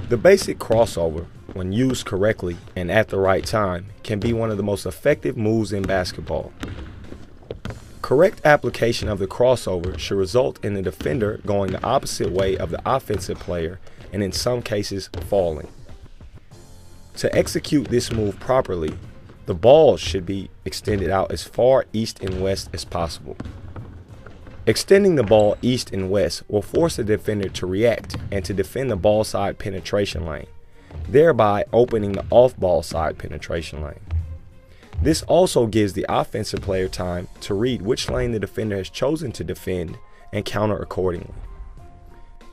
The basic crossover, when used correctly and at the right time, can be one of the most effective moves in basketball. Correct application of the crossover should result in the defender going the opposite way of the offensive player and in some cases falling. To execute this move properly, the ball should be extended out as far east and west as possible. Extending the ball east and west will force the defender to react and to defend the ball side penetration lane, thereby opening the off-ball side penetration lane. This also gives the offensive player time to read which lane the defender has chosen to defend and counter accordingly.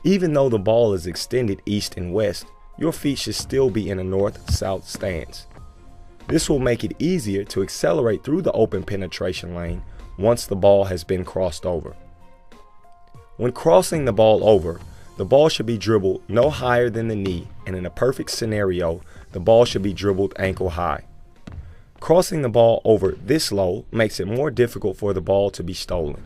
Even though the ball is extended east and west, your feet should still be in a north-south stance. This will make it easier to accelerate through the open penetration lane once the ball has been crossed over. When crossing the ball over, the ball should be dribbled no higher than the knee, and in a perfect scenario, the ball should be dribbled ankle high. Crossing the ball over this low makes it more difficult for the ball to be stolen.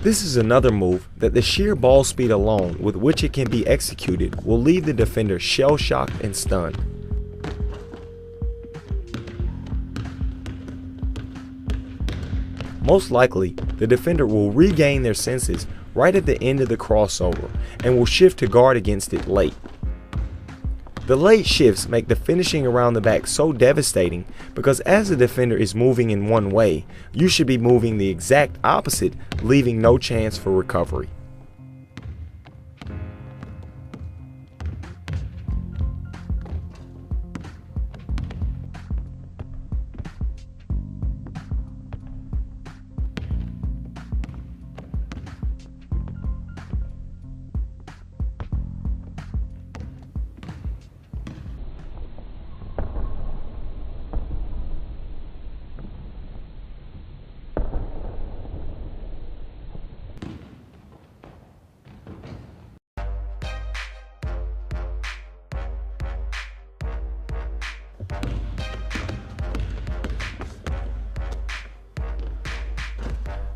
This is another move that the sheer ball speed alone with which it can be executed will leave the defender shell-shocked and stunned. Most likely, the defender will regain their senses right at the end of the crossover and will shift to guard against it late. The late shifts make the finishing around the back so devastating because as the defender is moving in one way, you should be moving the exact opposite, leaving no chance for recovery.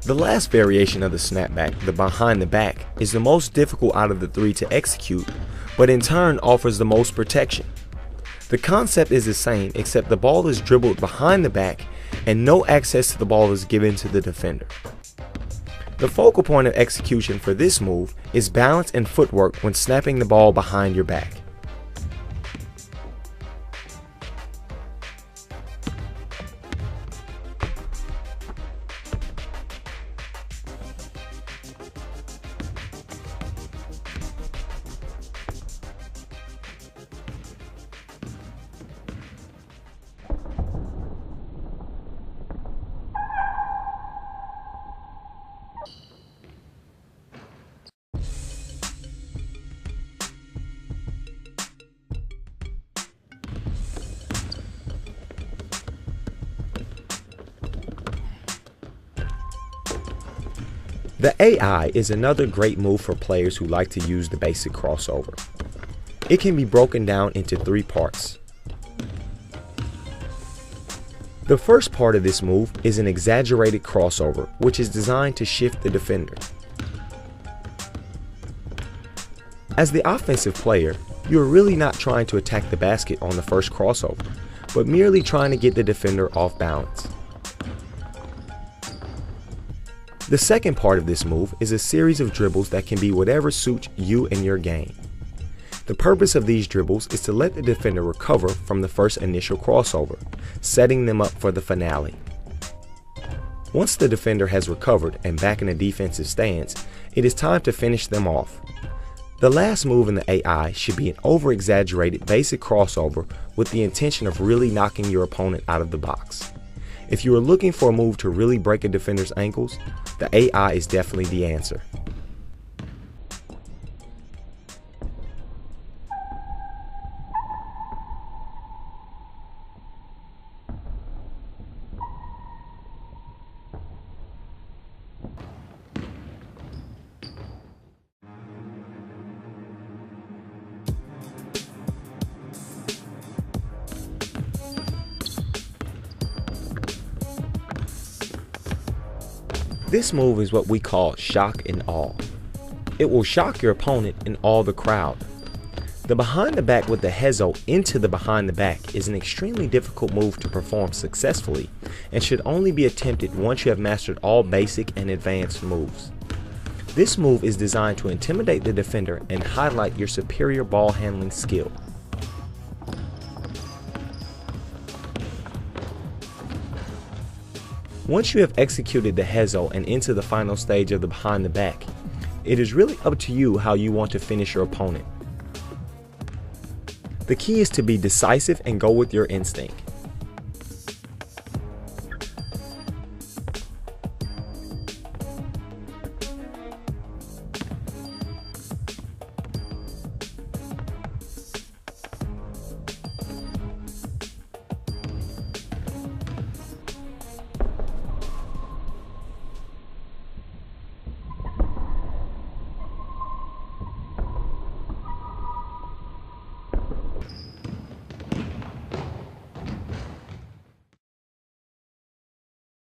The last variation of the snapback, the behind the back, is the most difficult out of the three to execute, but in turn offers the most protection. The concept is the same except the ball is dribbled behind the back and no access to the ball is given to the defender. The focal point of execution for this move is balance and footwork when snapping the ball behind your back. The AI is another great move for players who like to use the basic crossover. It can be broken down into three parts. The first part of this move is an exaggerated crossover, which is designed to shift the defender. As the offensive player, you are really not trying to attack the basket on the first crossover, but merely trying to get the defender off balance. The second part of this move is a series of dribbles that can be whatever suits you and your game. The purpose of these dribbles is to let the defender recover from the first initial crossover, setting them up for the finale. Once the defender has recovered and back in a defensive stance, it is time to finish them off. The last move in the AI should be an over-exaggerated basic crossover with the intention of really knocking your opponent out of the box. If you are looking for a move to really break a defender's ankles, the AI is definitely the answer. This move is what we call shock and awe. It will shock your opponent and awe the crowd. The behind the back with the hezo into the behind the back is an extremely difficult move to perform successfully and should only be attempted once you have mastered all basic and advanced moves. This move is designed to intimidate the defender and highlight your superior ball handling skill. Once you have executed the hezo and into the final stage of the behind the back, it is really up to you how you want to finish your opponent. The key is to be decisive and go with your instinct.